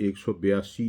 182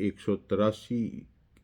183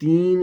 3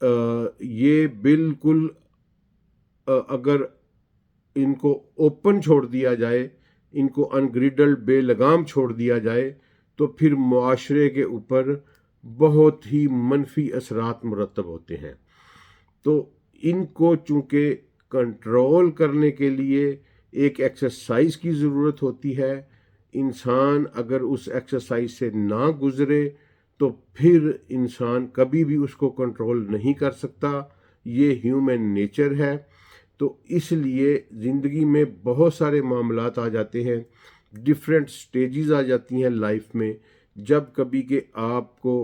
یہ بالکل اگر ان کو اوپن چھوڑ دیا جائے، ان کو انگریڈل بے لگام چھوڑ دیا جائے، تو پھر معاشرے کے اوپر بہت ہی منفی اثرات مرتب ہوتے ہیں۔ تو ان کو چونکہ کنٹرول کرنے کے لیے ایک ایکسرسائز کی ضرورت ہوتی ہے، انسان اگر اس ایکسرسائز سے نہ گزرے تو پھر انسان کبھی بھی اس کو کنٹرول نہیں کر سکتا، یہ ہیومن نیچر ہے۔ تو اس لیے زندگی میں بہت سارے معاملات آ جاتے ہیں، ڈیفرنٹ سٹیجز آ جاتی ہیں لائف میں، جب کبھی کہ آپ کو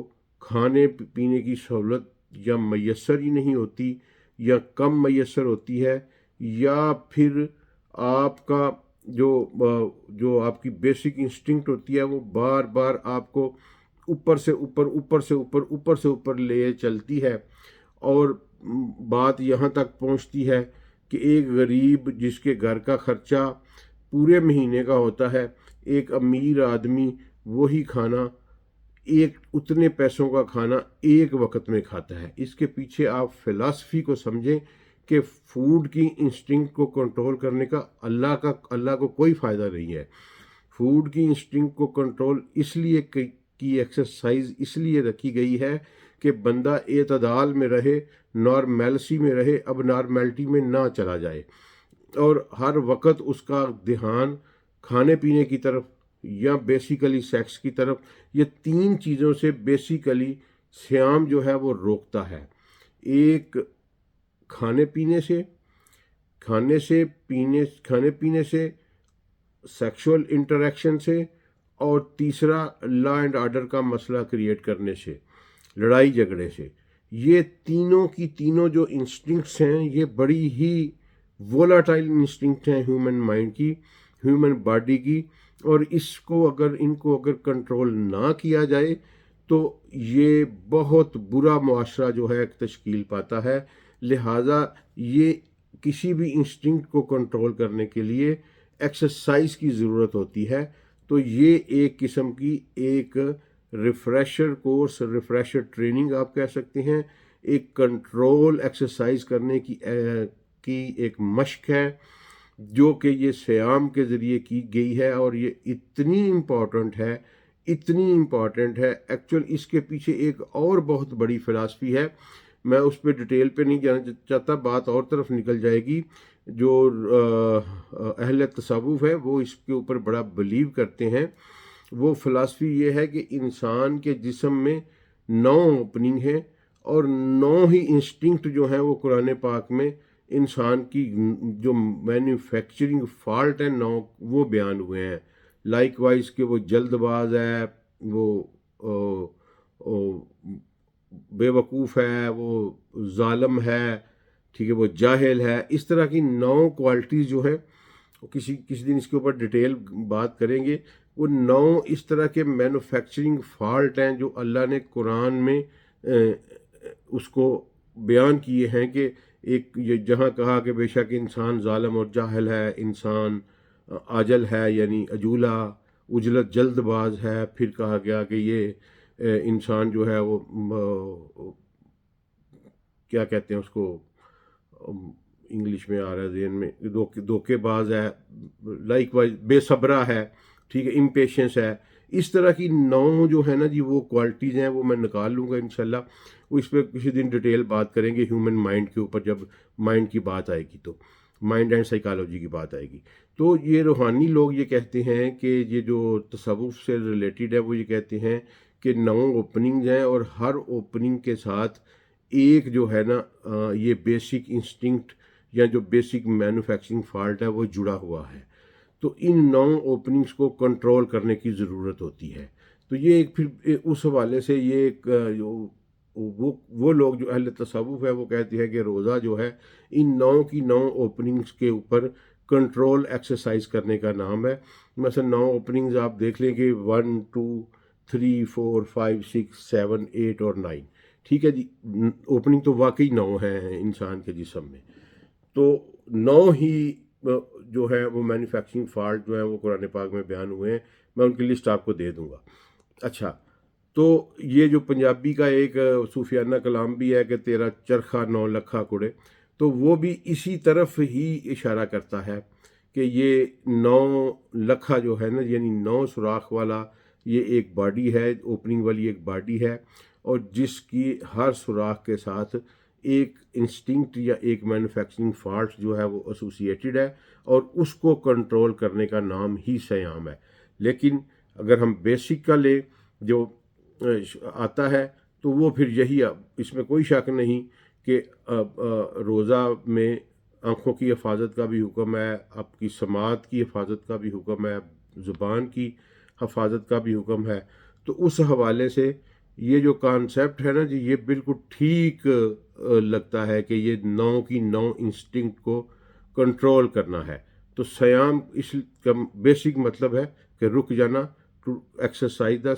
کھانے پینے کی سہولت یا میسر ہی نہیں ہوتی، یا کم میسر ہوتی ہے، یا پھر آپ کا جو آپ کی بیسک انسٹنکٹ ہوتی ہے وہ بار بار آپ کو اوپر سے اوپر اوپر سے اوپر اوپر سے اوپر لے چلتی ہے، اور بات یہاں تک پہنچتی ہے کہ ایک غریب جس کے گھر کا خرچہ پورے مہینے کا ہوتا ہے، ایک امیر آدمی وہی کھانا اتنے پیسوں کا کھانا ایک وقت میں کھاتا ہے۔ اس کے پیچھے آپ فلسفی کو سمجھیں کہ فوڈ کی انسٹنکٹ کو کنٹرول کرنے کا اللہ کو کوئی فائدہ نہیں ہے۔ فوڈ کی انسٹنکٹ کو کنٹرول اس لیے کی ایکسرسائز اس لیے رکھی گئی ہے کہ بندہ اعتدال میں رہے، نارمیلسی میں رہے، اب نارمیلٹی میں نہ چلا جائے، اور ہر وقت اس کا دھیان کھانے پینے کی طرف یا بیسیکلی سیکس کی طرف، یہ تین چیزوں سے بیسیکلی سیام جو ہے وہ روکتا ہے۔ ایک کھانے پینے سے، سیکشول انٹریکشن سے، اور تیسرا لا اینڈ آرڈر کا مسئلہ کریٹ کرنے سے، لڑائی جھگڑے سے۔ یہ تینوں کی تینوں جو انسٹنکٹس ہیں یہ بڑی ہی وولاٹائل انسٹنکٹ ہیں ہیومن مائنڈ کی، ہیومن باڈی کی، اور ان کو اگر کنٹرول نہ کیا جائے تو یہ بہت برا معاشرہ جو ہے تشکیل پاتا ہے۔ لہٰذا یہ کسی بھی انسٹنکٹ کو کنٹرول کرنے کے لیے ایکسرسائز کی ضرورت ہوتی ہے۔ تو یہ ایک قسم کی ایک ریفریشر کورس، ریفریشر ٹریننگ آپ کہہ سکتے ہیں، ایک کنٹرول ایکسرسائز کرنے کی ایک مشق ہے جو کہ یہ سیام کے ذریعے کی گئی ہے، اور یہ اتنی امپورٹنٹ ہے ایکچول اس کے پیچھے ایک اور بہت بڑی فلسفی ہے، میں اس پہ ڈیٹیل پہ نہیں جانا چاہتا، بات اور طرف نکل جائے گی۔ جو اہل تصوف ہے وہ اس کے اوپر بڑا بلیو کرتے ہیں۔ وہ فلسفی یہ ہے کہ انسان کے جسم میں 9 اوپننگ ہیں، اور 9 ہی انسٹنکٹ جو ہیں وہ قرآن پاک میں انسان کی جو مینوفیکچرنگ فالٹ ہیں 9 وہ بیان ہوئے ہیں۔ لائک وائز کہ وہ جلد باز ہے، وہ بے وقوف ہے، وہ ظالم ہے، ٹھیک ہے، وہ جاہل ہے، اس طرح کی 9 کوالٹیز جو ہیں، کسی دن اس کے اوپر ڈیٹیل بات کریں گے۔ وہ 9 اس طرح کے مینوفیکچرنگ فالٹ ہیں جو اللہ نے قرآن میں اس کو بیان کیے ہیں، کہ ایک جہاں کہا کہ بے شک انسان ظالم اور جاہل ہے، انسان عاجل ہے یعنی عجولہ، عجلت جلد باز ہے، پھر کہا گیا کہ یہ انسان جو ہے وہ کیا کہتے ہیں اس کو، انگلش میں آ رہا ہے ذہن میں، دھوکے باز ہے، لائک وائز بے صبرہ ہے، ٹھیک ہے، امپیشنس ہے۔ اس طرح کی 9 جو ہے نا جی وہ کوالٹیز ہیں، وہ میں نکال لوں گا انشاءاللہ، وہ اس پہ کسی دن ڈیٹیل بات کریں گے ہیومن مائنڈ کے اوپر، جب مائنڈ کی بات آئے گی، تو مائنڈ اینڈ سائیکالوجی کی بات آئے گی۔ تو یہ روحانی لوگ یہ کہتے ہیں کہ یہ جو تصوف سے ریلیٹڈ ہے وہ یہ کہتے ہیں کہ 9 اوپننگز ہیں، اور ہر اوپننگ کے ساتھ ایک جو ہے نا یہ بیسک انسٹنکٹ یا جو بیسک مینوفیکچرنگ فالٹ ہے وہ جڑا ہوا ہے۔ تو ان 9 اوپننگز کو کنٹرول کرنے کی ضرورت ہوتی ہے۔ تو یہ ایک پھر اس حوالے سے یہ ایک وہ لوگ جو اہل تصوف ہے وہ کہتے ہیں کہ روزہ جو ہے ان 9 کی 9 اوپننگز کے اوپر کنٹرول ایکسرسائز کرنے کا نام ہے۔ مثلا 9 اوپننگز آپ دیکھ لیں کہ 1 2 3 4 5 6 7 8 اور 9، ٹھیک ہے جی، اوپننگ تو واقعی 9 ہیں انسان کے جسم میں۔ تو 9 ہی جو ہے وہ مینوفیکچرنگ فالٹ جو ہیں وہ قرآن پاک میں بیان ہوئے ہیں، میں ان کی لسٹ آپ کو دے دوں گا۔ اچھا، تو یہ جو پنجابی کا ایک صوفیانہ کلام بھی ہے کہ تیرا چرخا 9 لکھا کڑے، تو وہ بھی اسی طرف ہی اشارہ کرتا ہے کہ یہ 9 لکھا جو ہے نا، یعنی 9 سوراخ والا یہ ایک باڈی ہے، اوپننگ والی ایک باڈی ہے، اور جس کی ہر سوراخ کے ساتھ ایک انسٹنکٹ یا ایک مینوفیکچرنگ فالٹ جو ہے وہ ایسوسیٹڈ ہے، اور اس کو کنٹرول کرنے کا نام ہی سیام ہے۔ لیکن اگر ہم بیسک کا لیں جو آتا ہے تو وہ پھر یہی، اس میں کوئی شک نہیں کہ روزہ میں آنکھوں کی حفاظت کا بھی حکم ہے، آپ کی سماعت کی حفاظت کا بھی حکم ہے، زبان کی حفاظت کا بھی حکم ہے۔ تو اس حوالے سے یہ جو کانسیپٹ ہے نا جی، یہ بالکل ٹھیک لگتا ہے کہ یہ 9 کی 9 انسٹنکٹ کو کنٹرول کرنا ہے۔ تو سیام اس کا بیسک مطلب ہے کہ رک جانا، to exercise the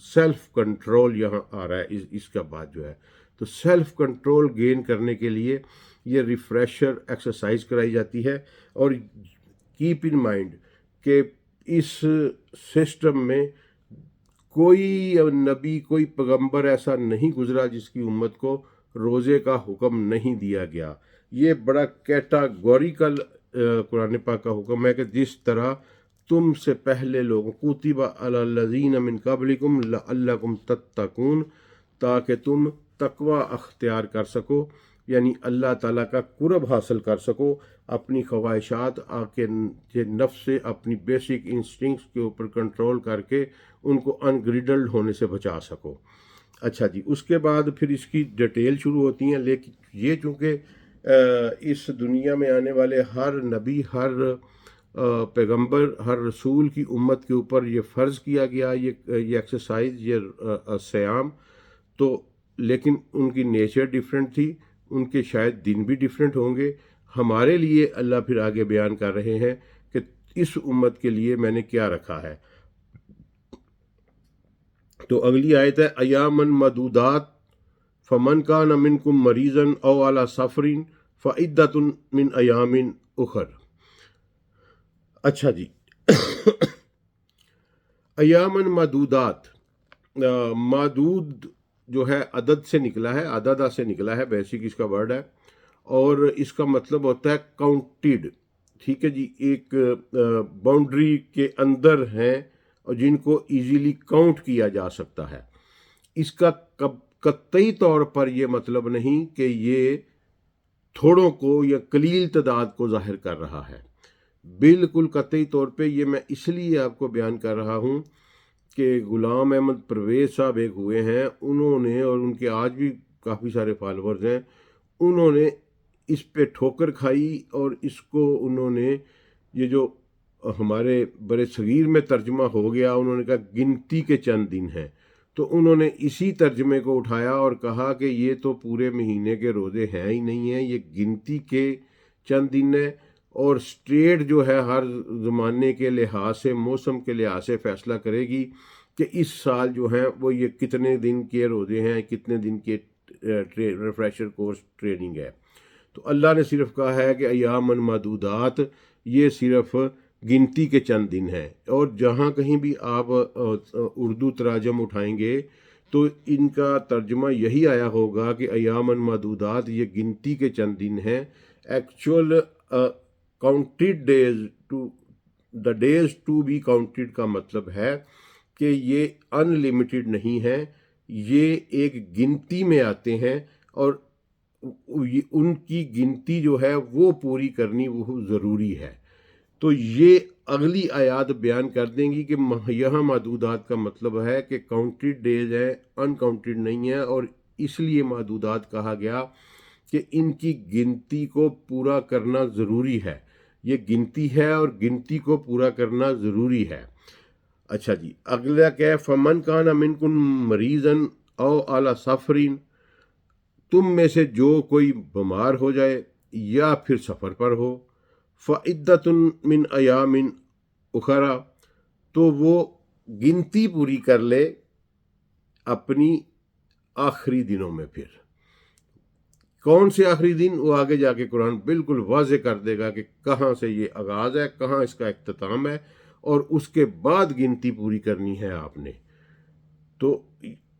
self control, یہاں آ رہا ہے اس کا بات جو ہے۔ تو سیلف کنٹرول گین کرنے کے لیے یہ ریفریشر ایکسرسائز کرائی جاتی ہے، اور کیپ ان مائنڈ کہ اس سسٹم میں کوئی نبی، کوئی پیغمبر ایسا نہیں گزرا جس کی امت کو روزے کا حکم نہیں دیا گیا۔ یہ بڑا کیٹاگوریکل قرآن پاک کا حکم ہے کہ جس طرح تم سے پہلے لوگوں کتب علی الذین من قبلکم لعلکم تتقون، تاکہ تم تقوی اختیار کر سکو، یعنی اللہ تعالیٰ کا قرب حاصل کر سکو، اپنی خواہشات کے نفس سے، اپنی بیسک انسٹنکٹس کے اوپر کنٹرول کر کے ان کو انگریڈلڈ ہونے سے بچا سکو۔ اچھا جی، اس کے بعد پھر اس کی ڈیٹیل شروع ہوتی ہیں، لیکن یہ چونکہ اس دنیا میں آنے والے ہر نبی، ہر پیغمبر، ہر رسول کی امت کے اوپر یہ فرض کیا گیا، یہ ایکسرسائز، یہ سیام، تو لیکن ان کی نیچر ڈیفرنٹ تھی، ان کے شاید دن بھی ڈیفرنٹ ہوں گے۔ ہمارے لیے اللہ پھر آگے بیان کر رہے ہیں کہ اس امت کے لیے میں نے کیا رکھا ہے۔ تو اگلی آیت ہے ایامن مدودات فمن کان منکم مریضا او علی سفر فعدۃ من ایام اخر۔ اچھا جی، ایامن مدودات، معدود جو ہے عدد سے نکلا ہے، عددہ سے نکلا ہے، بیسک اس کا ورڈ ہے، اور اس کا مطلب ہوتا ہے کاؤنٹیڈ۔ ٹھیک ہے جی، ایک باؤنڈری کے اندر ہیں اور جن کو ایزیلی کاؤنٹ کیا جا سکتا ہے۔ اس کا قطعی طور پر یہ مطلب نہیں کہ یہ تھوڑوں کو یا قلیل تعداد کو ظاہر کر رہا ہے، بالکل قطعی طور پہ۔ یہ میں اس لیے آپ کو بیان کر رہا ہوں کہ غلام احمد پرویز صاحب ایک ہوئے ہیں، انہوں نے، اور ان کے آج بھی کافی سارے فالورز ہیں، انہوں نے اس پہ ٹھوکر کھائی، اور اس کو انہوں نے، یہ جو ہمارے برے صغیر میں ترجمہ ہو گیا، انہوں نے کہا گنتی کے چند دن ہیں، تو انہوں نے اسی ترجمے کو اٹھایا اور کہا کہ یہ تو پورے مہینے کے روزے ہیں ہی نہیں ہیں، یہ گنتی کے چند دن ہیں، اور اسٹیٹ جو ہے ہر زمانے کے لحاظ سے، موسم کے لحاظ سے فیصلہ کرے گی کہ اس سال جو ہیں وہ یہ کتنے دن کے روزے ہیں، کتنے دن کے ریفریشر کورس ٹریننگ ہے۔ تو اللہ نے صرف کہا ہے کہ ایامن معدودات، یہ صرف گنتی کے چند دن ہیں، اور جہاں کہیں بھی آپ اردو تراجم اٹھائیں گے تو ان کا ترجمہ یہی آیا ہوگا کہ ایامن معدودات، یہ گنتی کے چند دن ہیں۔ Actual counted days, to the days to be counted کا مطلب ہے کہ یہ ان لمیٹڈ نہیں ہے، یہ ایک گنتی میں آتے ہیں، اور ان کی گنتی جو ہے وہ پوری کرنی وہ ضروری ہے۔ تو یہ اگلی آیات بیان کر دیں گی کہ یہاں معدودات کا مطلب ہے کہ کاؤنٹڈ ڈیز ہیں، ان کاؤنٹڈ نہیں ہے، اور اس لیے معدودات کہا گیا کہ ان کی گنتی کو پورا کرنا ضروری ہے۔ یہ گنتی ہے اور گنتی کو پورا کرنا ضروری ہے۔ اچھا جی، اگلا کیا ہے، فمن کان منکم مریضا او علی سفر، تم میں سے جو کوئی بیمار ہو جائے یا پھر سفر پر ہو، فعدۃ من ایام اخر، تو وہ گنتی پوری کر لے اپنی آخری دنوں میں۔ پھر کون سے آخری دن، وہ آگے جا کے قرآن بالکل واضح کر دے گا کہ کہاں سے یہ آغاز ہے، کہاں اس کا اختتام ہے، اور اس کے بعد گنتی پوری کرنی ہے آپ نے۔ تو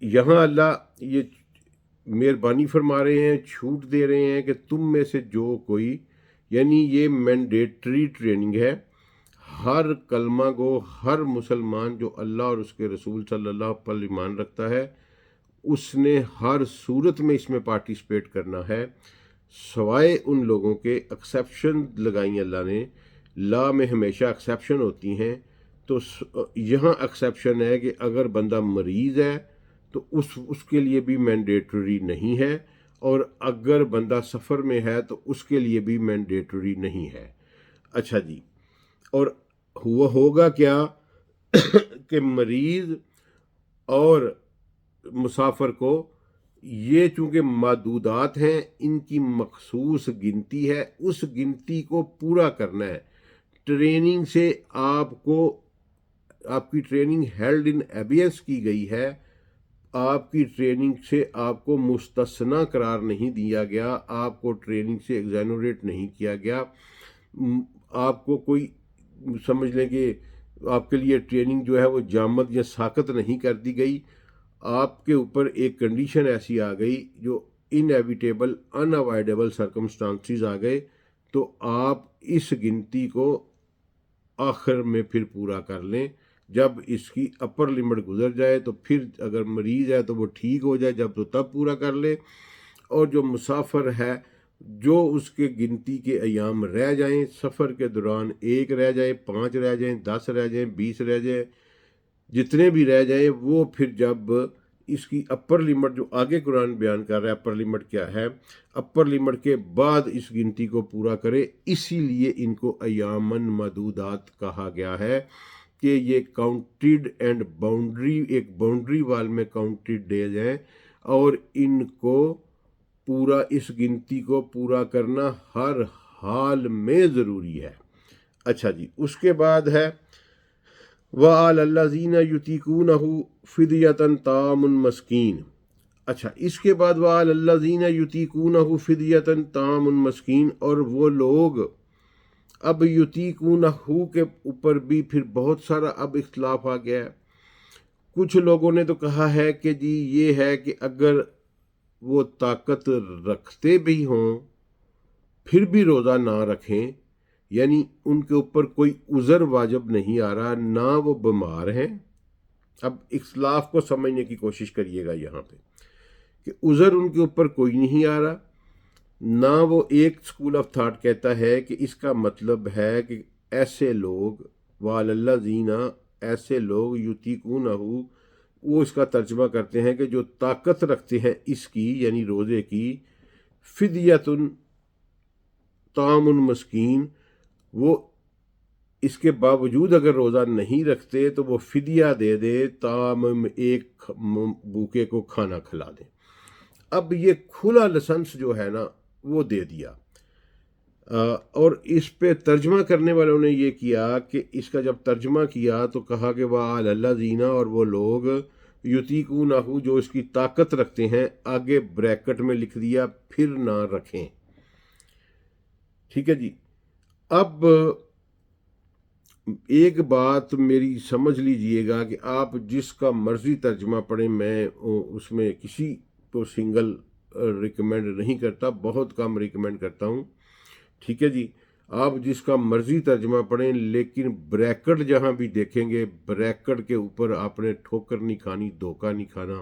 یہاں اللہ یہ مہربانی فرما رہے ہیں، چھوٹ دے رہے ہیں کہ تم میں سے جو کوئی، یعنی یہ مینڈیٹری ٹریننگ ہے ہر کلمہ گو، ہر مسلمان جو اللہ اور اس کے رسول صلی اللہ علیہ وسلم پر ایمان رکھتا ہے، اس نے ہر صورت میں اس میں پارٹیسپیٹ کرنا ہے، سوائے ان لوگوں کے ایکسیپشن لگائیں اللہ نے، لا میں ہمیشہ ایکسیپشن ہوتی ہیں، تو یہاں ایکسیپشن ہے کہ اگر بندہ مریض ہے تو اس کے لیے بھی مینڈیٹری نہیں ہے، اور اگر بندہ سفر میں ہے تو اس کے لیے بھی مینڈیٹری نہیں ہے۔ اچھا جی، اور ہوگا کیا کہ مریض اور مسافر کو یہ چونکہ معدودات ہیں، ان کی مخصوص گنتی ہے، اس گنتی کو پورا کرنا ہے۔ ٹریننگ سے آپ کی ٹریننگ ہیلڈ ان ایبینس کی گئی ہے، آپ کی ٹریننگ سے آپ کو مستثنا قرار نہیں دیا گیا، آپ کو ٹریننگ سے ایگزینوریٹ نہیں کیا گیا، آپ کو کوئی سمجھ لیں کہ آپ کے لیے ٹریننگ جو ہے وہ جامد یا ساقط نہیں کر دی گئی، آپ کے اوپر ایک کنڈیشن ایسی آ گئی جو انیویٹیبل ان اوائڈیبل سرکمسٹانسز آ گئے، تو آپ اس گنتی کو آخر میں پھر پورا کر لیں، جب اس کی اپر لمٹ گزر جائے تو پھر اگر مریض ہے تو وہ ٹھیک ہو جائے جب تو تب پورا کر لے، اور جو مسافر ہے جو اس کے گنتی کے ایام رہ جائیں، سفر کے دوران 1 رہ جائے، 5 رہ جائیں، 10 رہ جائیں، 20 رہ جائیں، جتنے بھی رہ جائیں، وہ پھر جب اس کی اپر لمٹ جو آگے قرآن بیان کر رہا ہے اپر لمٹ کیا ہے، اپر لمٹ کے بعد اس گنتی کو پورا کرے، اسی لیے ان کو ایامن معدودات کہا گیا ہے کہ یہ کاؤنٹڈ اینڈ باؤنڈری، ایک باؤنڈری وال میں کاؤنٹڈ ڈیز ہیں، اور ان کو پورا، اس گنتی کو پورا کرنا ہر حال میں ضروری ہے۔ اچھا جی، اس کے بعد ہے وَعَلَى الَّذِينَ يُطِيقُونَهُ فِدْيَةٌ طَعَامُ مَسْكِينٌ۔ اچھا، اس کے بعد وَعَلَى الَّذِينَ يُطِيقُونَهُ فِدْيَةٌ طَعَامُ مَسْكِينٌ، اور وہ لوگ اب یطیقونہ کے اوپر بھی پھر بہت سارا اب اختلاف آ گیا ہے۔ کچھ لوگوں نے تو کہا ہے کہ جی یہ ہے کہ اگر وہ طاقت رکھتے بھی ہوں پھر بھی روزہ نہ رکھیں، یعنی ان کے اوپر کوئی عذر واجب نہیں آ رہا، نہ وہ بیمار ہیں۔ اب اختلاف کو سمجھنے کی کوشش کریے گا یہاں پہ کہ عذر ان کے اوپر کوئی نہیں آ رہا، نہ وہ ایک اسکول آف تھاٹ کہتا ہے کہ اس کا مطلب ہے کہ ایسے لوگ وَالَّذِينَ، ایسے لوگ یطیقونہ، وہ اس کا ترجمہ کرتے ہیں کہ جو طاقت رکھتے ہیں اس کی، یعنی روزے کی، فدیۃ طعام مسکین، وہ اس کے باوجود اگر روزہ نہیں رکھتے تو وہ فدیہ دے دے، طعام ایک بھوکے کو کھانا کھلا دیں۔ اب یہ کھلا لسنس جو ہے نا وہ دے دیا، اور اس پہ ترجمہ کرنے والوں نے یہ کیا کہ اس کا جب ترجمہ کیا تو کہا کہ وَعَلَى الَّذِينَ، اور وہ لوگ یطیقونہ جو اس کی طاقت رکھتے ہیں، آگے بریکٹ میں لکھ دیا پھر نہ رکھیں۔ ٹھیک ہے جی، اب ایک بات میری سمجھ لیجئے گا کہ آپ جس کا مرضی ترجمہ پڑھیں، میں اس میں کسی کو سنگل ریکمینڈ نہیں کرتا، بہت کم ریکمینڈ کرتا ہوں۔ ٹھیک ہے جی، آپ جس کا مرضی ترجمہ پڑھیں، لیکن بریکٹ جہاں بھی دیکھیں گے، بریکٹ کے اوپر آپ نے ٹھوکر نہیں کھانی، دھوکہ نہیں کھانا۔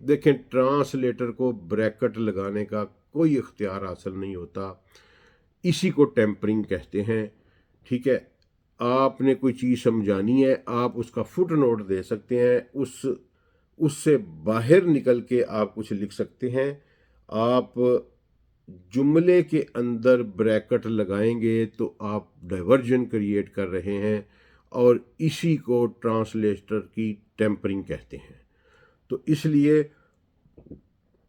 دیکھیں، ٹرانسلیٹر کو بریکٹ لگانے کا کوئی اختیار حاصل نہیں ہوتا، اسی کو ٹیمپرنگ کہتے ہیں۔ ٹھیک ہے، آپ نے کوئی چیز سمجھانی ہے، آپ اس کا فٹ نوٹ دے سکتے ہیں، اس سے باہر نکل کے آپ کچھ لکھ سکتے ہیں۔ آپ جملے کے اندر بریکٹ لگائیں گے تو آپ ڈائیورژن کریٹ کر رہے ہیں، اور اسی کو ٹرانسلیٹر کی ٹیمپرنگ کہتے ہیں۔ تو اس لیے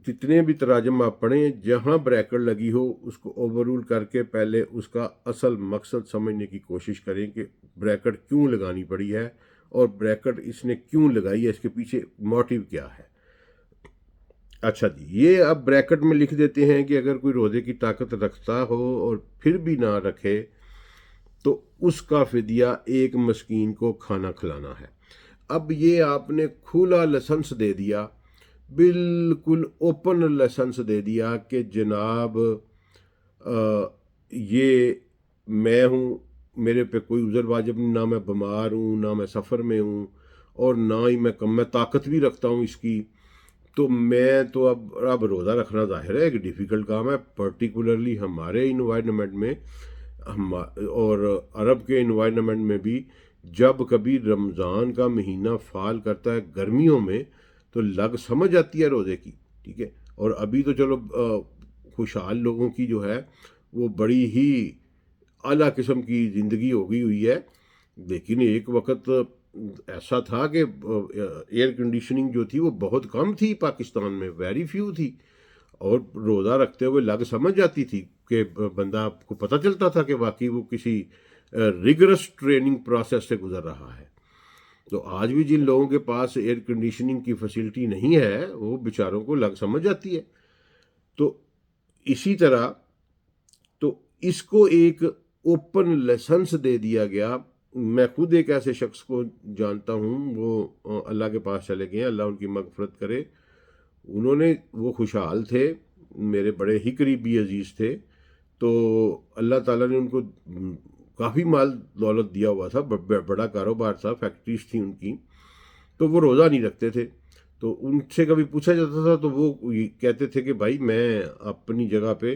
جتنے بھی تراجم آپ پڑھیں، جہاں بریکٹ لگی ہو اس کو اوور رول کر کے پہلے اس کا اصل مقصد سمجھنے کی کوشش کریں کہ بریکٹ کیوں لگانی پڑی ہے، اور بریکٹ اس نے کیوں لگائی ہے، اس کے پیچھے موٹیو کیا ہے۔ اچھا جی، یہ اب بریکٹ میں لکھ دیتے ہیں کہ اگر کوئی روزے کی طاقت رکھتا ہو اور پھر بھی نہ رکھے تو اس کا فدیہ ایک مسکین کو کھانا کھلانا ہے۔ اب یہ آپ نے کھلا لائسنس دے دیا، بالکل اوپن لائسنس دے دیا کہ جناب یہ میں ہوں، میرے پہ کوئی عذر واجب نہیں، نہ میں بیمار ہوں، نہ میں سفر میں ہوں، اور نہ ہی میں طاقت بھی رکھتا ہوں اس کی، تو میں تو اب روزہ رکھنا ظاہر ہے ایک ڈیفیکلٹ کام ہے، پرٹیکولرلی ہمارے انوائرمنٹ میں، اور عرب کے انوائرمنٹ میں بھی جب کبھی رمضان کا مہینہ فال کرتا ہے گرمیوں میں تو لگ سمجھ آتی ہے روزے کی، ٹھیک ہے۔ اور ابھی تو چلو خوشحال لوگوں کی جو ہے وہ بڑی ہی اعلیٰ قسم کی زندگی ہو گئی ہوئی ہے، لیکن ایک وقت ایسا تھا کہ ایئر کنڈیشننگ جو تھی وہ بہت کم تھی پاکستان میں، ویری فیو تھی، اور روزہ رکھتے ہوئے لگ سمجھ جاتی تھی کہ بندہ کو پتہ چلتا تھا کہ واقعی وہ کسی ریگرس ٹریننگ پروسیس سے گزر رہا ہے۔ تو آج بھی جن لوگوں کے پاس ایئر کنڈیشننگ کی فیسلٹی نہیں ہے وہ بیچاروں کو لگ سمجھ جاتی ہے۔ تو اسی طرح تو اس کو ایک اوپن لائسنس دے دیا گیا۔ میں خود ایک ایسے شخص کو جانتا ہوں، وہ اللہ کے پاس چلے گئے ہیں، اللہ ان کی مغفرت کرے۔ وہ خوشحال تھے، میرے بڑے ہی قریبی عزیز تھے، تو اللہ تعالیٰ نے ان کو کافی مال دولت دیا ہوا تھا، بڑا کاروبار تھا، فیکٹریز تھیں ان کی، تو وہ روزہ نہیں رکھتے تھے۔ تو ان سے کبھی پوچھا جاتا تھا تو وہ کہتے تھے کہ بھائی میں اپنی جگہ پہ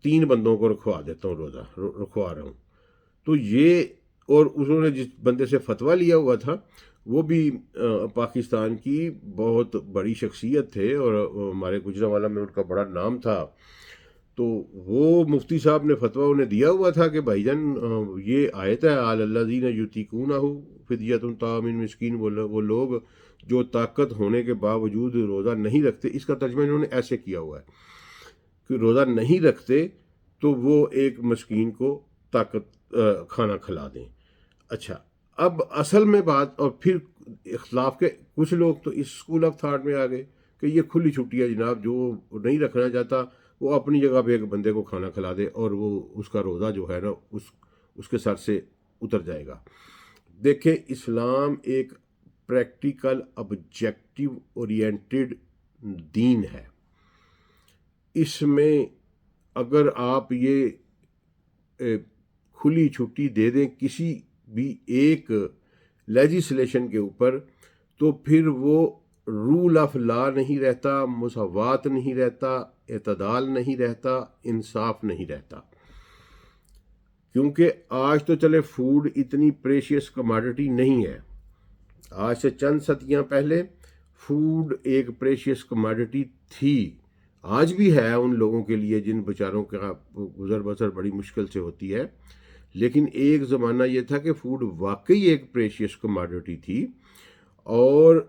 3 بندوں کو رکھوا دیتا ہوں، روزہ رکھوا رہا ہوں۔ تو یہ، اور انہوں نے جس بندے سے فتویٰ لیا ہوا تھا وہ بھی پاکستان کی بہت بڑی شخصیت تھے، اور ہمارے گجرانوالہ میں ان کا بڑا نام تھا۔ تو وہ مفتی صاحب نے فتویٰ انہیں دیا ہوا تھا کہ بھائی جان یہ آیت ہے علی الذین یطیقونہ فدیۃ طعام مسکین، وہ لوگ جو طاقت ہونے کے باوجود روزہ نہیں رکھتے، اس کا ترجمہ انہوں نے ایسے کیا ہوا ہے کہ روزہ نہیں رکھتے تو وہ ایک مسکین کو کھانا کھلا دیں۔ اچھا، اب اصل میں بات، اور پھر اختلاف کے کچھ لوگ تو اس اسکول آف تھاٹ میں آ گئے کہ یہ کھلی چھٹی ہے جناب، جو نہیں رکھنا چاہتا وہ اپنی جگہ پہ ایک بندے کو کھانا کھلا دے اور وہ اس کا روزہ جو ہے نا اس کے سر سے اتر جائے گا۔ دیکھیں، اسلام ایک پریکٹیکل آبجیکٹو اورینٹڈ دین ہے۔ اس میں اگر آپ یہ کھلی چھٹی دے دیں کسی بھی ایک لیجسلیشن کے اوپر، تو پھر وہ رول آف لا نہیں رہتا، مساوات نہیں رہتا، اعتدال نہیں رہتا، انصاف نہیں رہتا۔ کیونکہ آج تو چلے فوڈ اتنی پریشیس کماڈٹی نہیں ہے، آج سے چند صدیاں پہلے فوڈ ایک پریشیس کماڈٹی تھی، آج بھی ہے ان لوگوں کے لیے جن بیچاروں کا گزر بسر بڑی مشکل سے ہوتی ہے، لیکن ایک زمانہ یہ تھا کہ فوڈ واقعی ایک پریشیس کماڈٹی تھی، اور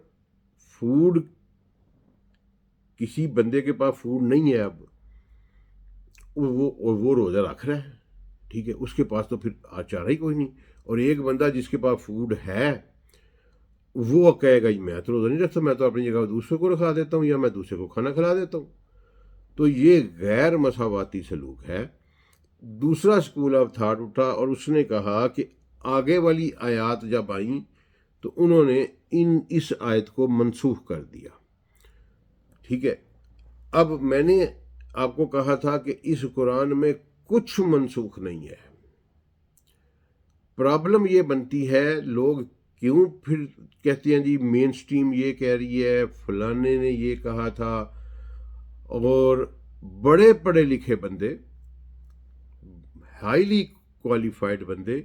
فوڈ، کسی بندے کے پاس فوڈ نہیں ہے اب، وہ روزہ رکھ رہا ہے، ٹھیک ہے، اس کے پاس تو پھر چارہ ہی کوئی نہیں۔ اور ایک بندہ جس کے پاس فوڈ ہے وہ کہے گا میں تو روزہ نہیں رکھتا، میں تو اپنی جگہ دوسرے کو رکھا دیتا ہوں، یا میں دوسرے کو کھانا کھلا دیتا ہوں۔ تو یہ غیر مساواتی سلوک ہے۔ دوسرا اسکول آف تھاٹ اٹھا اور اس نے کہا کہ آگے والی آیات جب آئیں تو انہوں نے اس آیت کو منسوخ کر دیا، ٹھیک ہے۔ اب میں نے آپ کو کہا تھا کہ اس قرآن میں کچھ منسوخ نہیں ہے۔ پرابلم یہ بنتی ہے، لوگ کیوں پھر کہتے ہیں جی مین سٹریم یہ کہہ رہی ہے، فلانے نے یہ کہا تھا، اور بڑے پڑھے لکھے بندے، ہائیلی کوالیفائڈ بندے،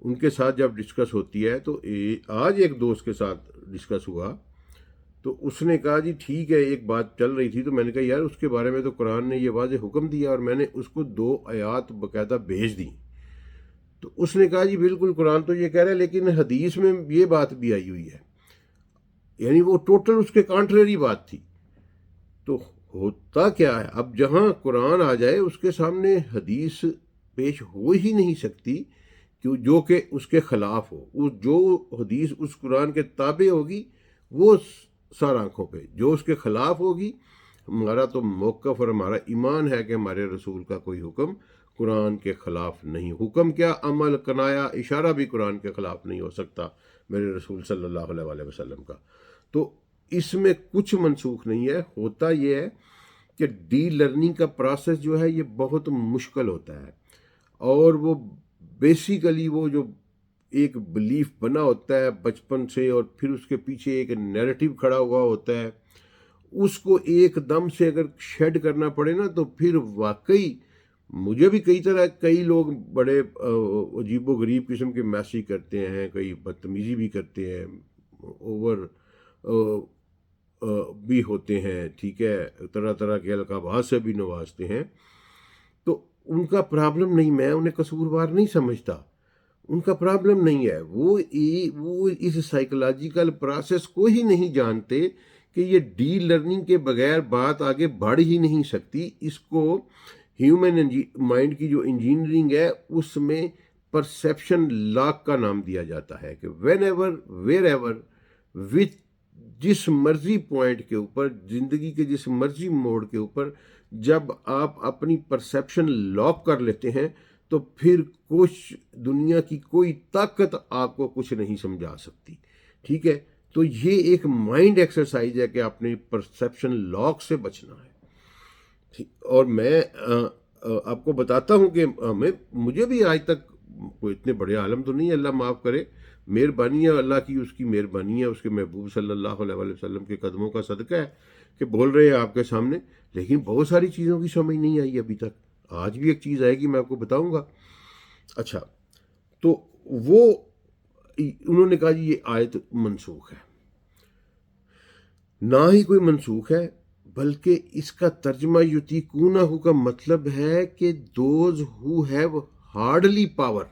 ان کے ساتھ جب ڈسکس ہوتی ہے تو آج ایک دوست کے ساتھ ڈسکس ہوا تو اس نے کہا جی ٹھیک ہے، ایک بات چل رہی تھی تو میں نے کہا یار اس کے بارے میں تو قرآن نے یہ واضح حکم دیا، اور میں نے اس کو 2 آیات باقاعدہ بھیج دیں۔ تو اس نے کہا جی بالکل قرآن تو یہ کہہ رہا ہے لیکن حدیث میں یہ بات بھی آئی ہوئی ہے، یعنی وہ ٹوٹل اس کے کانٹریری بات تھی۔ تو ہوتا کیا ہے، اب جہاں قرآن آ جائے اس کے سامنے حدیث پیش ہو ہی نہیں سکتی جو کہ اس کے خلاف ہو۔ جو حدیث اس قرآن کے تابع ہوگی وہ سر آنکھوں پہ، جو اس کے خلاف ہوگی، ہمارا تو موقف اور ہمارا ایمان ہے کہ ہمارے رسول کا کوئی حکم قرآن کے خلاف نہیں۔ حکم کیا، عمل، کنایا، اشارہ بھی قرآن کے خلاف نہیں ہو سکتا۔ میرے رسول صلی اللہ علیہ وآلہ وسلم کا. تو اس میں کچھ منسوخ نہیں ہے. ہوتا یہ ہے کہ ڈی لرننگ کا پروسیس جو ہے یہ بہت مشکل ہوتا ہے، اور وہ بیسیکلی وہ جو ایک بلیف بنا ہوتا ہے بچپن سے، اور پھر اس کے پیچھے ایک نیریٹو کھڑا ہوا ہوتا ہے، اس کو ایک دم سے اگر شیڈ کرنا پڑے نا تو پھر واقعی مجھے بھی کئی لوگ بڑے عجیب و غریب قسم کے میسیج کرتے ہیں، کئی بدتمیزی بھی کرتے ہیں، اوور بھی ہوتے ہیں، ٹھیک ہے، طرح طرح کے القابات سے بھی نوازتے ہیں. تو ان کا پرابلم نہیں، میں انہیں قصوروار نہیں سمجھتا، ان کا پرابلم نہیں ہے. وہ اس سائیکولوجیکل پروسیس کو ہی نہیں جانتے کہ یہ ڈی لرننگ کے بغیر بات آگے بڑھ ہی نہیں سکتی. اس کو ہیومن مائنڈ کی جو انجینئرنگ ہے اس میں پرسیپشن لاک کا نام دیا جاتا ہے کہ when ever where ever with جس مرضی پوائنٹ کے اوپر، زندگی کے جس مرضی موڑ کے اوپر جب آپ اپنی پرسیپشن لاک کر لیتے ہیں تو پھر کچھ دنیا کی کوئی طاقت آپ کو کچھ نہیں سمجھا سکتی. ٹھیک ہے، تو یہ ایک مائنڈ ایکسرسائز ہے کہ اپنی پرسیپشن لاک سے بچنا ہے. اور میں آپ کو بتاتا ہوں کہ مجھے بھی آج تک کوئی اتنے بڑے عالم تو نہیں ہے، اللہ معاف کرے، مہربانی ہے اللہ کی، اس کی مہربانی ہے، اس کے محبوب صلی اللہ علیہ وسلم کے قدموں کا صدقہ ہے کہ بول رہے ہیں آپ کے سامنے. لیکن بہت ساری چیزوں کی سمجھ نہیں آئی ابھی تک. آج بھی ایک چیز آئے گی، میں آپ کو بتاؤں گا. اچھا، تو وہ انہوں نے کہا جی یہ آیت منسوخ ہے. نہ ہی کوئی منسوخ ہے، بلکہ اس کا ترجمہ یطیقونہ کا مطلب ہے کہ those who have hardly power.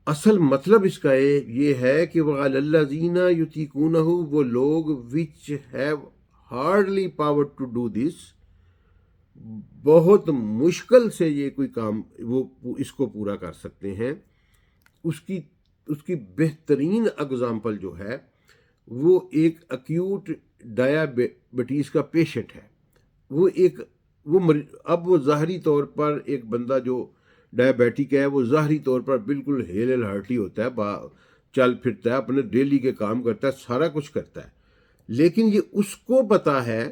اصل مطلب اس کا یہ ہے کہ وَعَلَى الَّذِينَ يُطِيقُونَهُ، وہ لوگ which have hardly power to do this، بہت مشکل سے یہ کوئی کام وہ اس کو پورا کر سکتے ہیں. اس کی بہترین اگزامپل جو ہے وہ ایک ایکیوٹ ڈائبٹیز کا پیشنٹ ہے. اب وہ ظاہری طور پر ایک بندہ جو ڈائبیٹک ہے وہ ظاہری طور پر بالکل ہیل ہرٹی ہوتا ہے، چل پھرتا ہے، اپنے ڈیلی کے کام کرتا ہے، سارا کچھ کرتا ہے. لیکن یہ اس کو پتا ہے،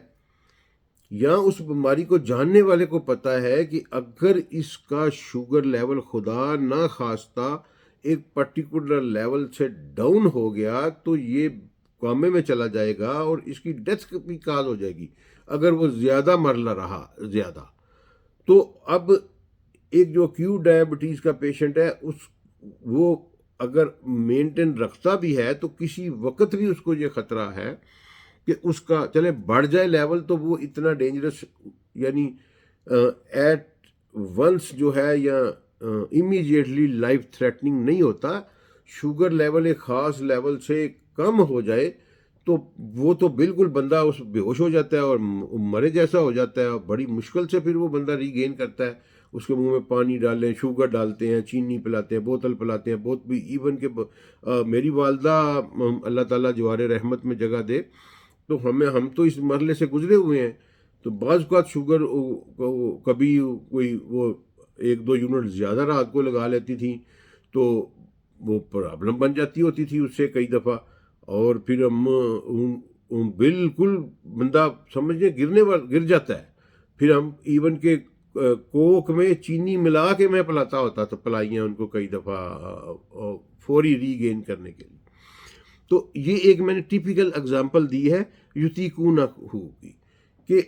یا اس بیماری کو جاننے والے کو پتا ہے کہ اگر اس کا شوگر لیول خدا نہ خواستہ ایک پرٹیکولر لیول سے ڈاؤن ہو گیا تو یہ کومے میں چلا جائے گا اور اس کی ڈیتھ بھی کاز ہو جائے گی اگر وہ زیادہ مرلہ رہا زیادہ. تو اب ایک جو ایکیوٹ ڈائبٹیز کا پیشنٹ ہے وہ اگر مینٹین رکھتا بھی ہے تو کسی وقت بھی اس کو یہ خطرہ ہے کہ اس کا چلے بڑھ جائے لیول تو وہ اتنا ڈینجرس، یعنی ایٹ ونس جو ہے یا امیجیٹلی لائف تھریٹننگ نہیں ہوتا. شوگر لیول ایک خاص لیول سے کم ہو جائے تو وہ تو بالکل بندہ اس بے ہوش ہو جاتا ہے اور مرے جیسا ہو جاتا ہے، اور بڑی مشکل سے پھر وہ بندہ ری گین کرتا ہے. اس کے منہ میں پانی ڈالیں، شوگر ڈالتے ہیں، چینی پلاتے ہیں، بوتل پلاتے ہیں، بہت بھی ایون کہ میری والدہ اللہ تعالیٰ جوار رحمت میں جگہ دے، تو ہم تو اس مرحلے سے گزرے ہوئے ہیں. تو بعض اوقات شوگر کبھی کوئی وہ 1-2 یونٹ زیادہ رات کو لگا لیتی تھی تو وہ پرابلم بن جاتی ہوتی تھی اس سے کئی دفعہ. اور پھر ہم بالکل بندہ سمجھیں گر جاتا ہے. پھر ہم ایون کہ کوک میں چینی ملا کے میں پلاتا ہوتا تو پلائیاں ان کو کئی دفعہ فوری ری گین کرنے کے لیے. تو یہ ایک میں نے ٹیپیکل اگزامپل دی ہے یطیقونہ کی، کہ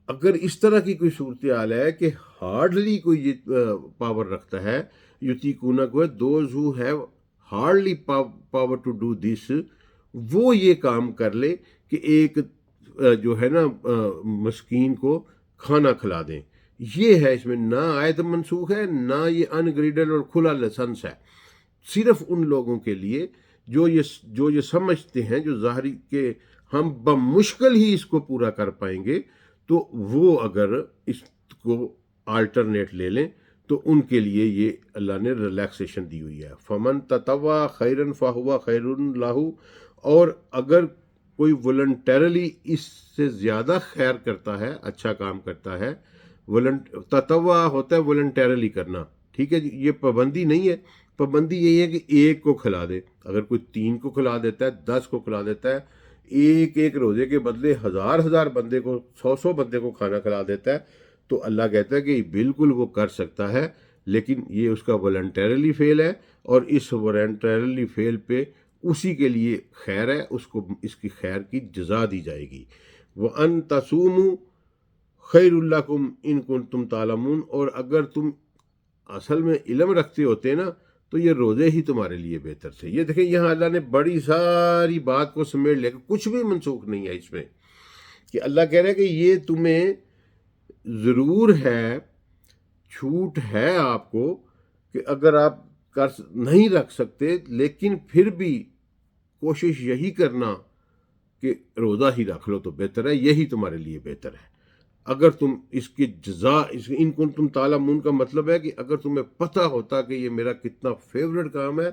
اگر اس طرح کی کوئی صورتحال ہے کہ ہارڈلی کوئی یہ پاور رکھتا ہے، یطیقونہ کو ہے those who have hardly power to do this, وہ یہ کام کر لے کہ ایک جو ہے نا مسکین کو کھانا کھلا دیں. یہ ہے، اس میں نہ آیت منسوخ ہے، نہ یہ انگریڈل اور کھلا لائسنس ہے. صرف ان لوگوں کے لیے جو یہ سمجھتے ہیں، جو ظاہری کہ ہم بمشکل ہی اس کو پورا کر پائیں گے، تو وہ اگر اس کو آلٹرنیٹ لے لیں تو ان کے لیے یہ اللہ نے ریلیکسیشن دی ہوئی ہے. فمن تطوع خیرا فہو خیر لہ، اور اگر کوئی والنٹیرلی اس سے زیادہ خیر کرتا ہے، اچھا کام کرتا ہے، تطوع ہوتا ہے والنٹیرلی کرنا، ٹھیک ہے جی، یہ پابندی نہیں ہے. پابندی یہی ہے کہ ایک کو کھلا دے. اگر کوئی 3 کو کھلا دیتا ہے، 10 کو کھلا دیتا ہے، ایک ایک روزے کے بدلے 1000 بندے کو، 100 بندے کو کھانا کھلا دیتا ہے، تو اللہ کہتا ہے کہ بالکل وہ کر سکتا ہے، لیکن یہ اس کا والنٹیرلی فیل ہے، اور اس والنٹیرلی فیل پہ اسی کے لیے خیر ہے، اس کو اس کی خیر کی جزا دی جائے گی. وَأَن تَصُومُوا خَيْرٌ لَكُمْ إِن كُنتُمْ تَعْلَمُونَ. اور اگر تم اصل میں علم رکھتے ہوتے نا تو یہ روزے ہی تمہارے لیے بہتر تھے. یہ دیکھیں یہاں اللہ نے بڑی ساری بات کو سمیٹ لیا، کچھ بھی منسوخ نہیں ہے اس میں، کہ اللہ کہہ رہے ہیں کہ یہ تمہیں ضرور ہے، چھوٹ ہے آپ کو، کہ اگر آپ نہیں رکھ سکتے لیکن پھر بھی کوشش یہی کرنا کہ روزہ ہی رکھ لو تو بہتر ہے، یہی تمہارے لیے بہتر ہے. اگر تم اس کی جزا، ان کن تم تعلمون کا مطلب ہے کہ اگر تمہیں پتہ ہوتا کہ یہ میرا کتنا فیوریٹ کام ہے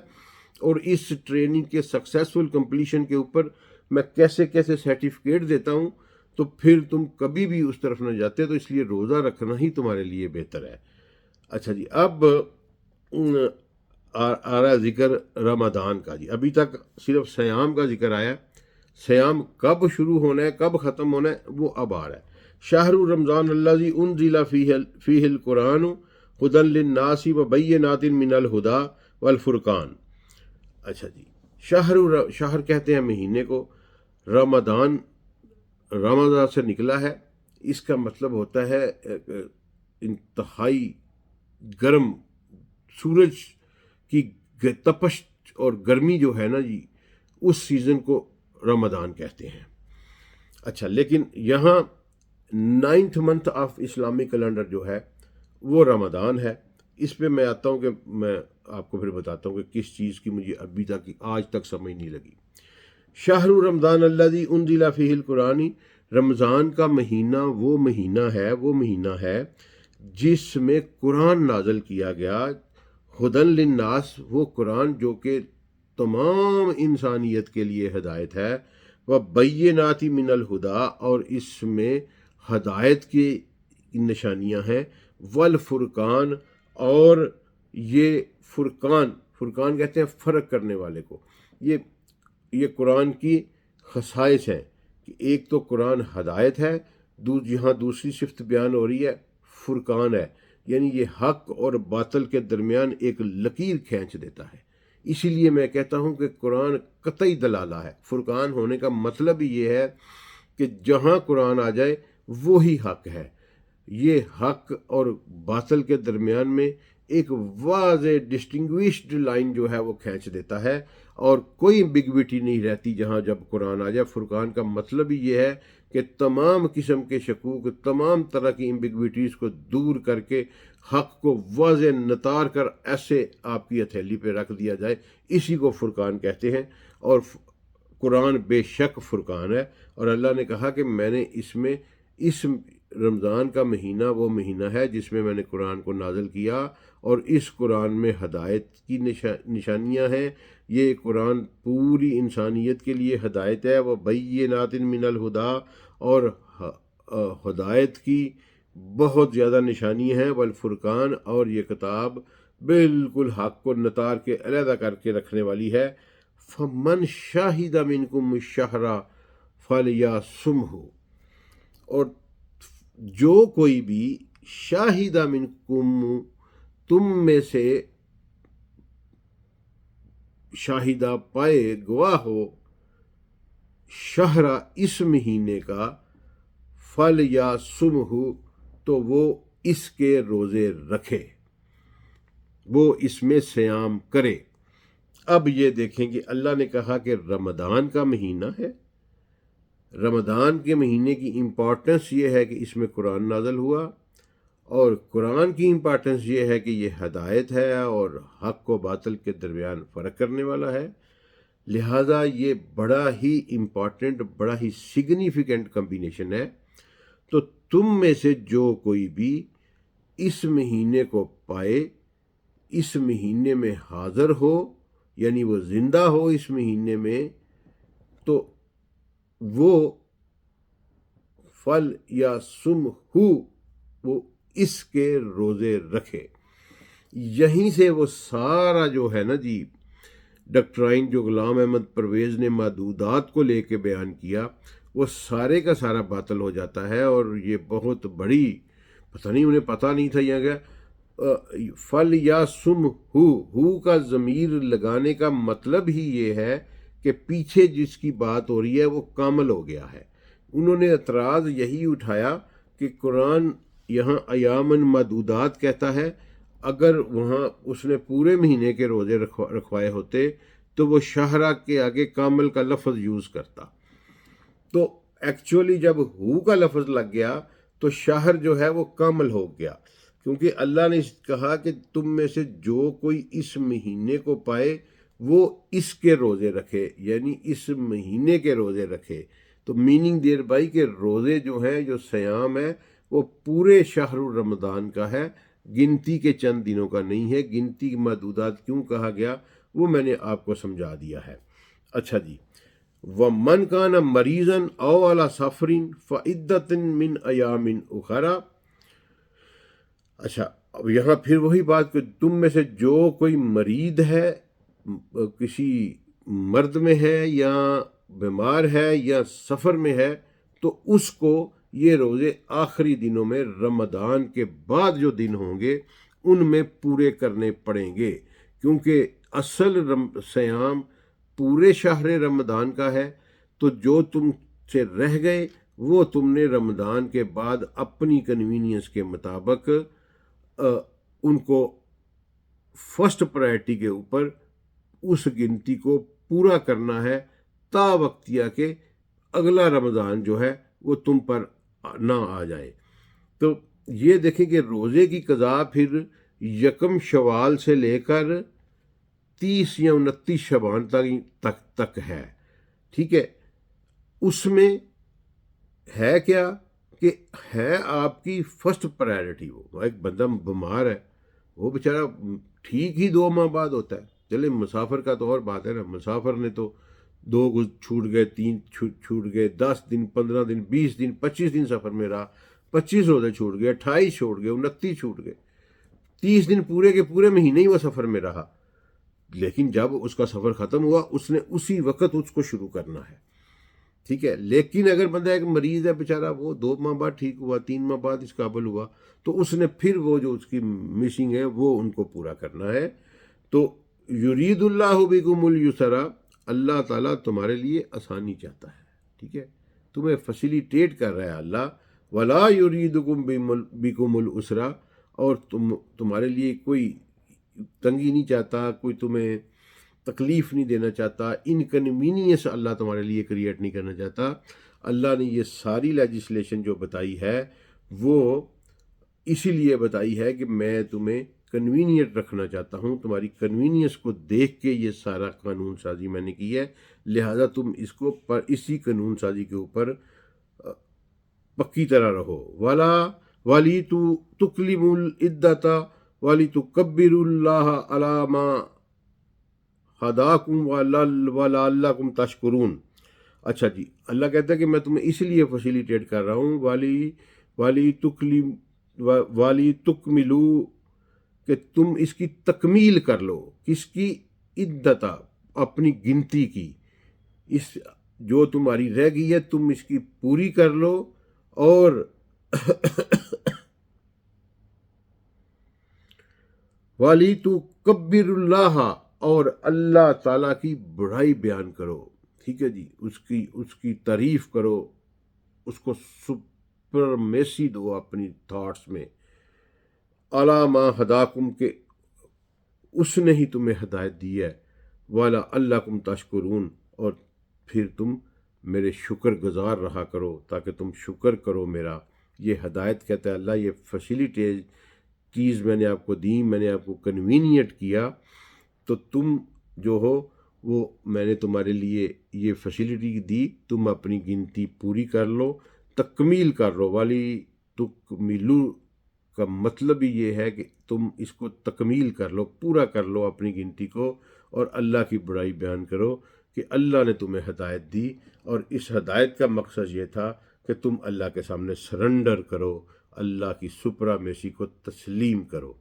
اور اس ٹریننگ کے سکسیسفل کمپلیشن کے اوپر میں کیسے کیسے سرٹیفکیٹ دیتا ہوں، تو پھر تم کبھی بھی اس طرف نہ جاتے. تو اس لیے روزہ رکھنا ہی تمہارے لیے بہتر ہے. اچھا جی، اب آ رہا ذکر رمضان کا. جی ابھی تک صرف سیام کا ذکر آیا، سیام کب شروع ہونا ہے، کب ختم ہونا ہے، وہ اب آ رہا ہے. شہر رمضان الذی انزل فیہ القرآن ھدی للناس وبینات من الہدی والفرقان. اچھا جی، شہر کہتے ہیں مہینے کو. رمضان سے نکلا ہے، اس کا مطلب ہوتا ہے انتہائی گرم سورج کی تپش اور گرمی جو ہے نا جی، اس سیزن کو رمضان کہتے ہیں. اچھا، لیکن یہاں 9th month آف اسلامی کیلنڈر جو ہے وہ رمضان ہے. اس پہ میں آتا ہوں کہ میں آپ کو پھر بتاتا ہوں کہ کس چیز کی مجھے ابھی تک آج تک سمجھ نہیں لگی. شہر رمضان الذی انزل فیہ القرآن، رمضان کا مہینہ وہ مہینہ ہے جس میں قرآن نازل کیا گیا. ھدی للناس، وہ قرآن جو کہ تمام انسانیت کے لیے ہدایت ہے. وبینات من الہدی، اور اس میں ہدایت کی نشانیاں ہیں. والفرقان، اور یہ فرقان کہتے ہیں فرق کرنے والے کو. یہ قرآن کی خصائص ہیں کہ ایک تو قرآن ہدایت ہے، یہاں دوسری صفت بیان ہو رہی ہے فرقان ہے، یعنی یہ حق اور باطل کے درمیان ایک لکیر کھینچ دیتا ہے. اسی لیے میں کہتا ہوں کہ قرآن قطعی دلالہ ہے. فرقان ہونے کا مطلب ہی یہ ہے کہ جہاں قرآن آ جائے وہی حق ہے. یہ حق اور باطل کے درمیان میں ایک واضح ڈسٹنگوشڈ لائن جو ہے وہ کھینچ دیتا ہے، اور کوئی ایمبیگوٹی نہیں رہتی جہاں جب قرآن آ جائے. فرقان کا مطلب ہی یہ ہے کہ تمام قسم کے شکوک، تمام طرح کی ایمبیگوٹیز کو دور کر کے حق کو واضح نتار کر ایسے آپ کی ہتھیلی پہ رکھ دیا جائے. اسی کو فرقان کہتے ہیں، اور قرآن بے شک فرقان ہے. اور اللہ نے کہا کہ میں نے اس رمضان کا مہینہ وہ مہینہ ہے جس میں نے قرآن کو نازل کیا، اور اس قرآن میں ہدایت کی نشانیاں ہیں. یہ قرآن پوری انسانیت کے لیے ہدایت ہے. وہ بینات من الہدی، اور ہدایت کی بہت زیادہ نشانی ہیں. والفرقان، اور یہ کتاب بالکل حق کو نتار کے علیحدہ کر کے رکھنے والی ہے. فمن شاہد منکم الشہر فلیصمہ، اور جو کوئی بھی شاہد منکم، تم میں سے شاہدہ پائے، گواہ ہو، شہر اس مہینے کا، فلیصمہ، تو وہ اس کے روزے رکھے، وہ اس میں سیام کرے. اب یہ دیکھیں کہ اللہ نے کہا کہ رمضان کا مہینہ ہے. رمضان کے مہینے کی امپورٹنس یہ ہے کہ اس میں قرآن نازل ہوا، اور قرآن کی امپورٹنس یہ ہے کہ یہ ہدایت ہے اور حق و باطل کے درمیان فرق کرنے والا ہے. لہٰذا یہ بڑا ہی امپورٹنٹ، بڑا ہی سگنیفیکنٹ کمبینیشن ہے. تو تم میں سے جو کوئی بھی اس مہینے کو پائے، اس مہینے میں حاضر ہو، یعنی وہ زندہ ہو اس مہینے میں، تو وہ فلیصمہ، وہ اس کے روزے رکھے. یہیں سے وہ سارا جو ہے نا جی ڈاکٹرائن جو غلام احمد پرویز نے محدودات کو لے کے بیان کیا وہ سارے کا سارا باطل ہو جاتا ہے، اور یہ بہت بڑی پتہ نہیں انہیں پتہ نہیں تھا یہ کہ فل یا سم ہو کا ضمیر لگانے کا مطلب ہی یہ ہے کہ پیچھے جس کی بات ہو رہی ہے وہ کامل ہو گیا ہے۔ انہوں نے اعتراض یہی اٹھایا کہ قرآن یہاں ایامن معدودات کہتا ہے، اگر وہاں اس نے پورے مہینے کے روزے رکھوائے ہوتے تو وہ شہرہ کے آگے کامل کا لفظ یوز کرتا، تو ایکچولی جب ہو کا لفظ لگ گیا تو شہر جو ہے وہ کامل ہو گیا، کیونکہ اللہ نے کہا کہ تم میں سے جو کوئی اس مہینے کو پائے وہ اس کے روزے رکھے، یعنی اس مہینے کے روزے رکھے، تو میننگ دیر بائی کہ روزے جو ہیں جو سیام ہے وہ پورے شہر رمضان کا ہے، گنتی کے چند دنوں کا نہیں ہے۔ گنتی محدودات کیوں کہا گیا وہ میں نے آپ کو سمجھا دیا ہے۔ اچھا جی، وَمَنْ كَانَ مَرِيضًا أَوْ عَلَى سَفَرٍ فَعِدَّةٌ مِّنْ أَيَامٍ أُخَرَ۔ اچھا، اب یہاں پھر وہی بات کہ تم میں سے جو کوئی مریض ہے، کسی مرد میں ہے یا بیمار ہے یا سفر میں ہے، تو اس کو یہ روزے آخری دنوں میں رمضان کے بعد جو دن ہوں گے ان میں پورے کرنے پڑیں گے، کیونکہ اصل سیام پورے شہر رمضان کا ہے، تو جو تم سے رہ گئے وہ تم نے رمضان کے بعد اپنی کنوینئنس کے مطابق ان کو فرسٹ پرائرٹی کے اوپر اس گنتی کو پورا کرنا ہے، تا وقتیہ کہ اگلا رمضان جو ہے وہ تم پر نہ آ جائے۔ تو یہ دیکھیں کہ روزے کی قضا پھر 1 شوال سے لے کر 30 یا 29 شعبان تک ہے، ٹھیک ہے۔ اس میں ہے کیا کہ ہے آپ کی فرسٹ پرائرٹی، وہ ایک بندہ بیمار ہے وہ بیچارہ ٹھیک ہی 2 ماہ بعد ہوتا ہے، چلے مسافر کا تو اور بات ہے نا، مسافر نے تو 2 چھوٹ گئے، 3 چھوٹ گئے، 10 دن، 15 دن، 20 دن، 25 دن سفر میں رہا، 25 روزے چھوٹ گئے، 28 چھوٹ گئے، 29 چھوٹ گئے، 30 دن پورے کے پورے مہینے ہی وہ سفر میں رہا، لیکن جب اس کا سفر ختم ہوا اس نے اسی وقت اس کو شروع کرنا ہے، ٹھیک ہے۔ لیکن اگر بندہ ایک مریض ہے بیچارہ، وہ 2 ماہ بعد ٹھیک ہوا، 3 ماہ بعد اس قابل ہوا، تو اس نے پھر وہ جو اس کی مسنگ ہے وہ ان کو پورا کرنا ہے۔ تو یرید اللہ بکم الیسر، اللہ تعالیٰ تمہارے لیے آسانی چاہتا ہے، ٹھیک ہے، تمہیں فیسیلیٹیٹ کر رہا ہے اللہ، ولا یریدکم بکم العسر، اور تمہارے لیے کوئی تنگی نہیں چاہتا، کوئی تمہیں تکلیف نہیں دینا چاہتا، انکنوینئنس اللہ تمہارے لیے کریٹ نہیں کرنا چاہتا۔ اللہ نے یہ ساری لیجسلیشن جو بتائی ہے وہ اسی لیے بتائی ہے کہ میں تمہیں کنوینئنٹ رکھنا چاہتا ہوں، تمہاری کنوینئنس کو دیکھ کے یہ سارا قانون سازی میں نے کی ہے، لہذا تم اس کو پر اسی قانون سازی کے اوپر پکی طرح رہو۔ والی تو تکلم العدت والی تو کبر اللہ علامہ ہداکم ولعلکم تشکرون۔ اچھا جی، اللہ کہتا ہے کہ میں تمہیں اس لیے فیسیلیٹیٹ کر رہا ہوں، والی تکملو، کہ تم اس کی تکمیل کر لو، کس کی؟ عدت، اپنی گنتی کی، اس جو تمہاری رہ گئی ہے تم اس کی پوری کر لو، اور والی تو کبر اللہ، اور اللہ تعالیٰ کی بڑائی بیان کرو، ٹھیک ہے جی، اس کی تعریف کرو، اس کو سپرمیسی دو اپنی تھاٹس میں، علامہ ہداکم، کے اس نے ہی تمہیں ہدایت دی ہے، والا اللہ کم تشکرون، اور پھر تم میرے شکر گزار رہا کرو تاکہ تم شکر کرو میرا۔ یہ ہدایت کہتا ہے اللہ، یہ فیسیلیٹیز چیز میں نے آپ کو دی، میں نے آپ کو کنوینئنٹ کیا، تو تم جو ہو وہ میں نے تمہارے لیے یہ فیسیلیٹی دی، تم اپنی گنتی پوری کر لو، تکمیل کر لو۔ والی تکمیلو کا مطلب ہی یہ ہے کہ تم اس کو تکمیل کر لو، پورا کر لو اپنی گنتی کو، اور اللہ کی بڑائی بیان کرو کہ اللہ نے تمہیں ہدایت دی، اور اس ہدایت کا مقصد یہ تھا کہ تم اللہ کے سامنے سرنڈر کرو، اللہ کی سپرامیسی کو تسلیم کرو۔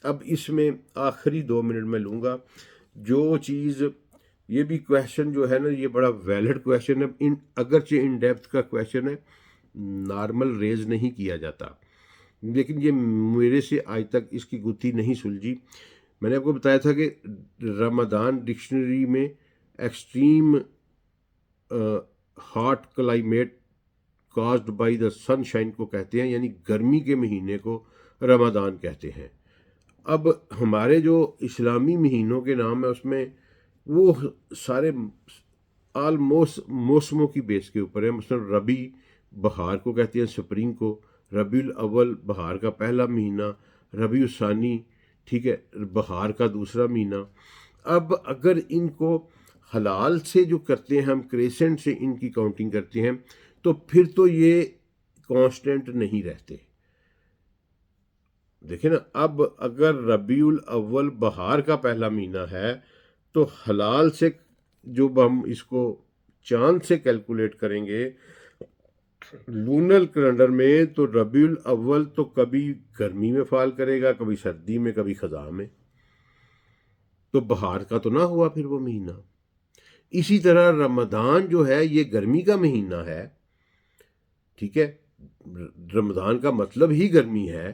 اب اس میں آخری 2 منٹ میں لوں گا جو چیز، یہ بھی کویشچن جو ہے نا یہ بڑا ویلڈ کویشچن ہے، اگرچہ ان ڈیپتھ کا کویشچن ہے، نارمل ریز نہیں کیا جاتا، لیکن یہ میرے سے آج تک اس کی گتھی نہیں سلجھی۔ میں نے آپ کو بتایا تھا کہ رمضان ڈکشنری میں extreme hot climate caused by the sunshine کو کہتے ہیں، یعنی گرمی کے مہینے کو رمضان کہتے ہیں۔ اب ہمارے جو اسلامی مہینوں کے نام ہیں اس میں وہ سارے آلموسٹ موسموں کی بیس کے اوپر ہیں، مثلا ربیع بہار کو کہتے ہیں، سپرنگ کو، ربیع الاول بہار کا پہلا مہینہ، ربیع الثانی ٹھیک ہے بہار کا دوسرا مہینہ۔ اب اگر ان کو حلال سے جو کرتے ہیں ہم، کریسنٹ سے ان کی کاؤنٹنگ کرتے ہیں، تو پھر تو یہ کانسٹنٹ نہیں رہتے۔ دیکھیں نا، اب اگر ربیع الاول بہار کا پہلا مہینہ ہے تو حلال سے جو ہم اس کو چاند سے کیلکولیٹ کریں گے لونر کیلنڈر میں، تو ربیع الاول تو کبھی گرمی میں فال کرے گا، کبھی سردی میں، کبھی خزاں میں، تو بہار کا تو نہ ہوا پھر وہ مہینہ۔ اسی طرح رمضان جو ہے یہ گرمی کا مہینہ ہے، ٹھیک ہے، رمضان کا مطلب ہی گرمی ہے،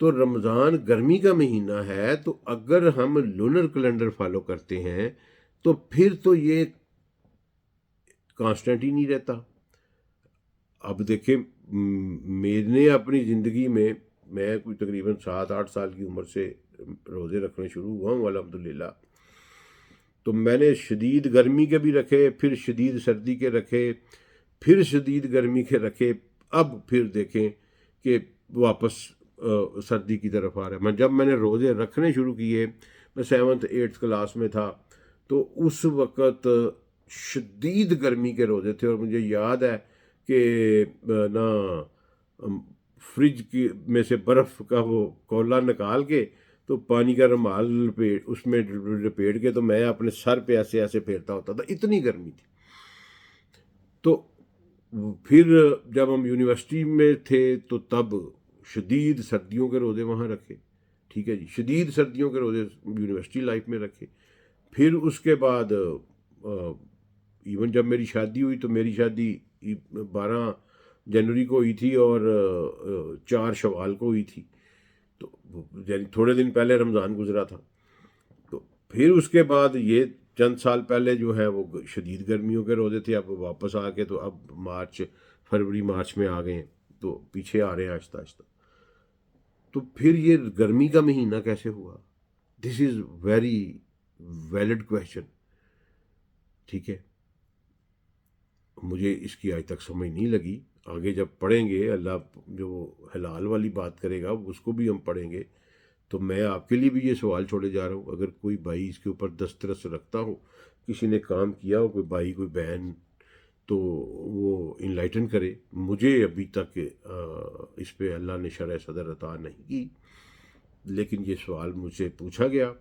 تو رمضان گرمی کا مہینہ ہے، تو اگر ہم لونر کیلنڈر فالو کرتے ہیں تو پھر تو یہ کانسٹنٹ ہی نہیں رہتا۔ اب دیکھیں میں نے اپنی زندگی میں کوئی تقریباً 7-8 سال کی عمر سے روزے رکھنے شروع ہوا ہوں الحمدللہ، تو میں نے شدید گرمی کے بھی رکھے، پھر شدید سردی کے رکھے، پھر شدید گرمی کے رکھے، اب پھر دیکھیں کہ واپس سردی کی طرف آ رہا ہے۔ جب میں نے روزے رکھنے شروع کیے، میں 7th-8th کلاس میں تھا، تو اس وقت شدید گرمی کے روزے تھے، اور مجھے یاد ہے کہ نا فریج کی میں سے برف کا وہ کولا نکال کے تو پانی کا رومال اس میں لپیٹ کے تو میں اپنے سر پہ ایسے ایسے پھیرتا ہوتا تھا، اتنی گرمی تھی۔ تو پھر جب ہم یونیورسٹی میں تھے تو تب شدید سردیوں کے روزے وہاں رکھے، ٹھیک ہے جی، شدید سردیوں کے روزے یونیورسٹی لائف میں رکھے۔ پھر اس کے بعد ایون جب میری شادی ہوئی تو میری شادی 12 جنوری کو ہوئی تھی اور 4 شوال کو ہوئی تھی، تو یعنی تھوڑے دن پہلے رمضان گزرا تھا۔ تو پھر اس کے بعد یہ چند سال پہلے جو ہے وہ شدید گرمیوں کے روزے تھے، اب واپس آ کے تو اب فروری مارچ میں آ گئے ہیں، تو پیچھے آ رہے ہیں آہستہ آہستہ۔ تو پھر یہ گرمی کا مہینہ کیسے ہوا؟ دس از ویری ویلڈ کویشچن، ٹھیک ہے، مجھے اس کی آج تک سمجھ نہیں لگی۔ آگے جب پڑھیں گے، اللہ جو حلال والی بات کرے گا اس کو بھی ہم پڑھیں گے، تو میں آپ کے لیے بھی یہ سوال چھوڑے جا رہا ہوں، اگر کوئی بھائی اس کے اوپر دسترس رکھتا ہو، کسی نے کام کیا ہو، کوئی بھائی کوئی بہن، تو وہ انلائٹن کرے۔ مجھے ابھی تک اس پہ اللہ نے شرح صدر عطا نہیں کی، لیکن یہ سوال مجھ سے پوچھا گیا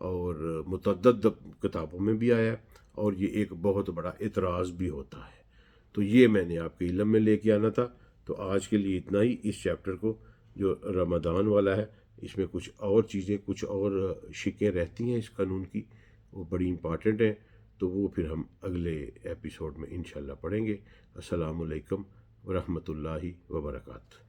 اور متعدد کتابوں میں بھی آیا، اور یہ ایک بہت بڑا اعتراض بھی ہوتا ہے، تو یہ میں نے آپ کے علم میں لے کے آنا تھا۔ تو آج کے لیے اتنا ہی اس چیپٹر کو جو رمضان والا ہے، اس میں کچھ اور چیزیں، کچھ اور شکیں رہتی ہیں اس قانون کی، وہ بڑی امپارٹنٹ ہیں، تو وہ پھر ہم اگلے ایپیسوڈ میں انشاءاللہ پڑھیں گے۔ السلام علیکم ورحمۃ اللہ وبرکاتہ۔